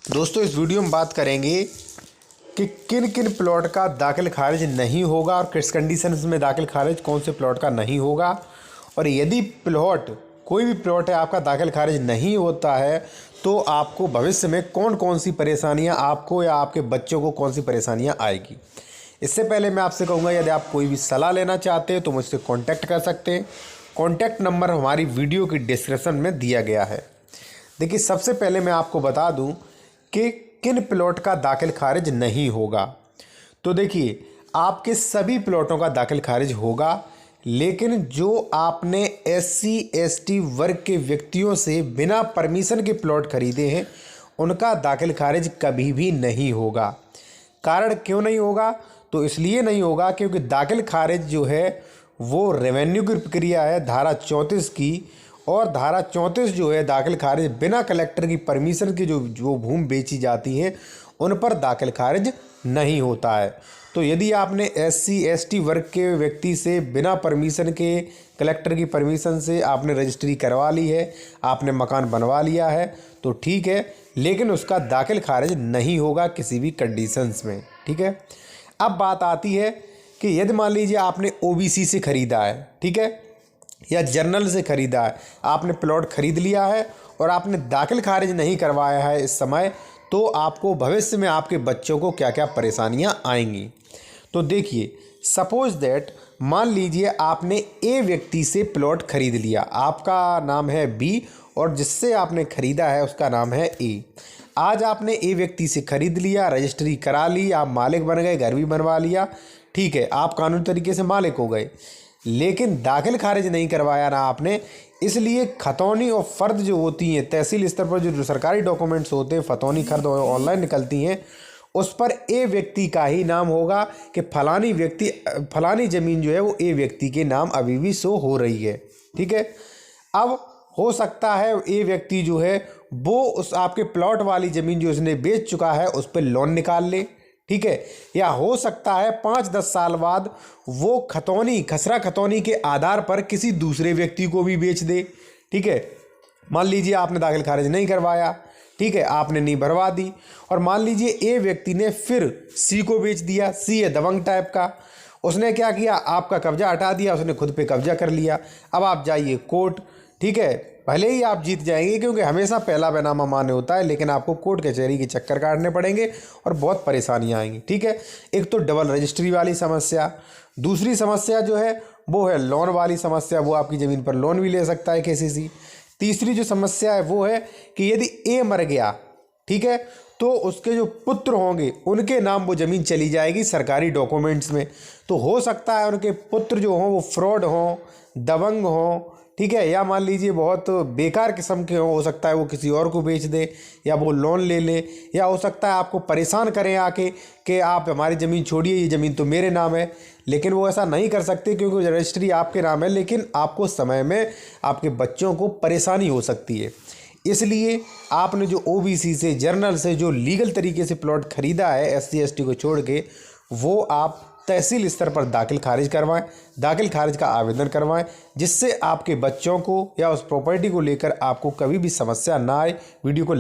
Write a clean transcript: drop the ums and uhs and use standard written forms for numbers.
दोस्तों इस वीडियो में बात करेंगे कि किन किन प्लॉट का दाखिल खारिज नहीं होगा और किस कंडीशंस में दाखिल खारिज कौन से प्लॉट का नहीं होगा। और यदि कोई भी प्लॉट है आपका दाखिल खारिज नहीं होता है तो आपको भविष्य में कौन कौन सी परेशानियां आपको या आपके बच्चों को कौन सी परेशानियां आएगी। इससे पहले मैं आपसे कहूँगा यदि आप कोई भी सलाह लेना चाहते हैं तो मुझसे कॉन्टैक्ट कर सकते हैं। कॉन्टैक्ट नंबर हमारी वीडियो की डिस्क्रिप्शन में दिया गया है। देखिए सबसे पहले मैं आपको बता दूं कि किन प्लॉट का दाखिल खारिज नहीं होगा। तो देखिए आपके सभी प्लॉटों का दाखिल खारिज होगा, लेकिन जो आपने SC ST वर्ग के व्यक्तियों से बिना परमिशन के प्लॉट खरीदे हैं उनका दाखिल खारिज कभी भी नहीं होगा। कारण क्यों नहीं होगा? तो इसलिए नहीं होगा क्योंकि दाखिल खारिज जो है वो रेवेन्यू की प्रक्रिया है धारा 34 की, और धारा 34 जो है दाखिल खारिज बिना कलेक्टर की परमिशन की जो भूमि बेची जाती है उन पर दाखिल खारिज नहीं होता है। तो यदि आपने SC ST वर्ग के व्यक्ति से बिना परमिशन के कलेक्टर की परमिशन से आपने रजिस्ट्री करवा ली है, आपने मकान बनवा लिया है तो ठीक है, लेकिन उसका दाखिल खारिज नहीं होगा किसी भी कंडीशंस में। ठीक है। अब बात आती है कि यदि मान लीजिए आपने OBC से ख़रीदा है, ठीक है, या जर्नल से ख़रीदा है, आपने प्लॉट ख़रीद लिया है और आपने दाखिल खारिज नहीं करवाया है इस समय, तो आपको भविष्य में आपके बच्चों को क्या क्या परेशानियां आएंगी। तो देखिए सपोज दैट मान लीजिए आपने A व्यक्ति से प्लॉट ख़रीद लिया, आपका नाम है B और जिससे आपने ख़रीदा है उसका नाम है A। आज आपने A व्यक्ति से ख़रीद लिया, रजिस्ट्री करा ली, आप मालिक बन गए, घर भी बनवा लिया, ठीक है, आप कानूनी तरीके से मालिक हो गए, लेकिन दाखिल खारिज नहीं करवाया ना आपने। इसलिए खतौनी और फ़र्द जो होती हैं तहसील स्तर पर जो सरकारी डॉक्यूमेंट्स होते हैं, खतौनी खर्द ऑनलाइन निकलती हैं, उस पर A व्यक्ति का ही नाम होगा कि फलानी ज़मीन जो है वो A व्यक्ति के नाम अभी भी शो हो रही है। ठीक है। अब हो सकता है A व्यक्ति जो है वो उस आपके प्लॉट वाली ज़मीन जो उसने बेच चुका है उस पर लोन निकाल ले, ठीक है, या हो सकता है 5-10 साल बाद वो खसरा खतौनी के आधार पर किसी दूसरे व्यक्ति को भी बेच दे। ठीक है। मान लीजिए आपने दाखिल खारिज नहीं करवाया, ठीक है, आपने नहीं भरवा दी, और मान लीजिए A व्यक्ति ने फिर C को बेच दिया। C है दबंग टाइप का, उसने क्या किया, आपका कब्जा हटा दिया, उसने खुद पे कब्जा कर लिया। अब आप जाइए कोर्ट, ठीक है, भले ही आप जीत जाएंगे क्योंकि हमेशा पहला बैनामा मान्य होता है, लेकिन आपको कोर्ट कचहरी के चक्कर काटने पड़ेंगे और बहुत परेशानियां आएंगी। ठीक है। एक तो डबल रजिस्ट्री वाली समस्या, दूसरी समस्या जो है वो है लोन वाली समस्या, वो आपकी ज़मीन पर लोन भी ले सकता है KCC। तीसरी जो समस्या है वो है कि यदि A मर गया, ठीक है, तो उसके जो पुत्र होंगे उनके नाम वो ज़मीन चली जाएगी सरकारी डॉक्यूमेंट्स में। तो हो सकता है उनके पुत्र जो हों वो फ्रॉड हों, दबंग हों, ठीक है, या मान लीजिए बहुत बेकार किस्म के हो सकता है वो किसी और को बेच दे या वो लोन ले ले, या हो सकता है आपको परेशान करें आके कि आप हमारी ज़मीन छोड़िए, ये ज़मीन तो मेरे नाम है। लेकिन वो ऐसा नहीं कर सकते क्योंकि रजिस्ट्री आपके नाम है, लेकिन आपको समय में आपके बच्चों को परेशानी हो सकती है। इसलिए आपने जो OBC से जर्नल से जो लीगल तरीके से प्लॉट ख़रीदा है SC ST को छोड़ के, वो आप तहसील स्तर पर दाखिल खारिज करवाएं, दाखिल खारिज का आवेदन करवाएं, जिससे आपके बच्चों को या उस प्रॉपर्टी को लेकर आपको कभी भी समस्या ना आए। वीडियो को